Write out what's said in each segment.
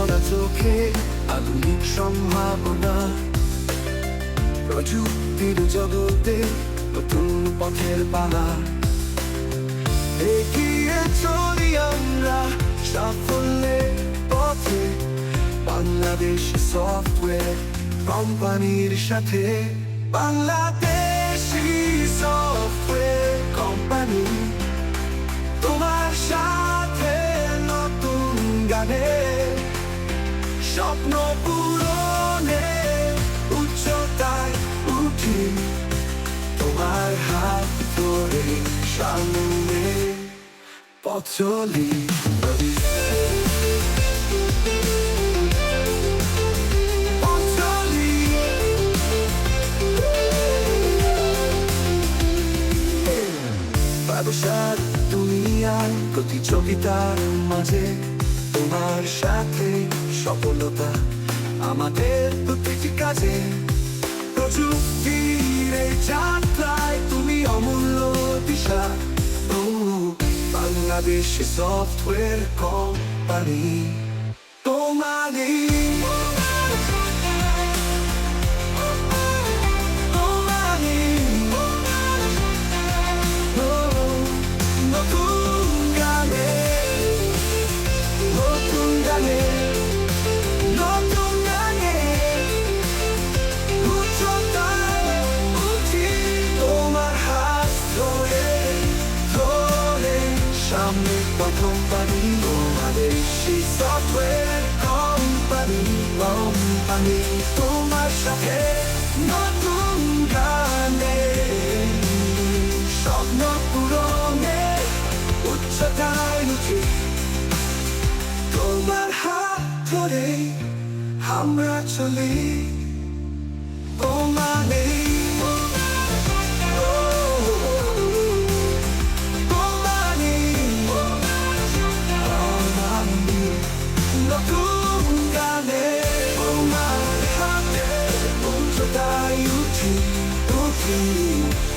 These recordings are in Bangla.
ভরা চোখে আধুনিক সম্ভাবনা, প্রযুক্তির জগতে নতুন পথের পালা। এগিয়ে চলি আমরা সাফল্যের পথে, বাংলাদেশ সফটওয়্যার কোম্পানির সাথে। বাংলাদেশি সফটওয়্যার কোম্পানি তোমার সাথে নতুন গানে, স্বপ্ন পূরণে উচ্চতায় উঠি, তোমার হাত ধরে সামনে পথ চলি। ব্যবসার দুনিয়ার প্রতিযোগিতার মাঝে তোমার সাথে সফলতা আমাদের প্রতিটি কাজে। প্রযুক্তির এই যাত্রায় তুমি অমূল্য দিশা। বাংলাদেশ সফটওয়্যার কোম্পানি তোমারই। Company Bangladeshi software company, company তোমার সাথে নতুন গানে, স্বপ্ন পূরণে উচ্চতায় উঠি, তোমার হাত ধরে আমরা চলি। তোমারে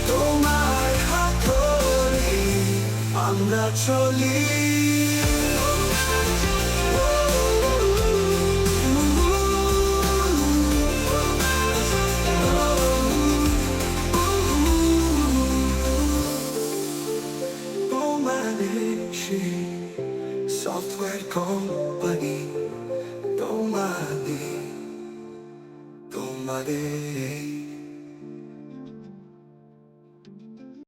তোমার হাত ধরে আমরা চলি। বাংলাদেশি সফটওয়্যার কোম্পানি তোমাদের।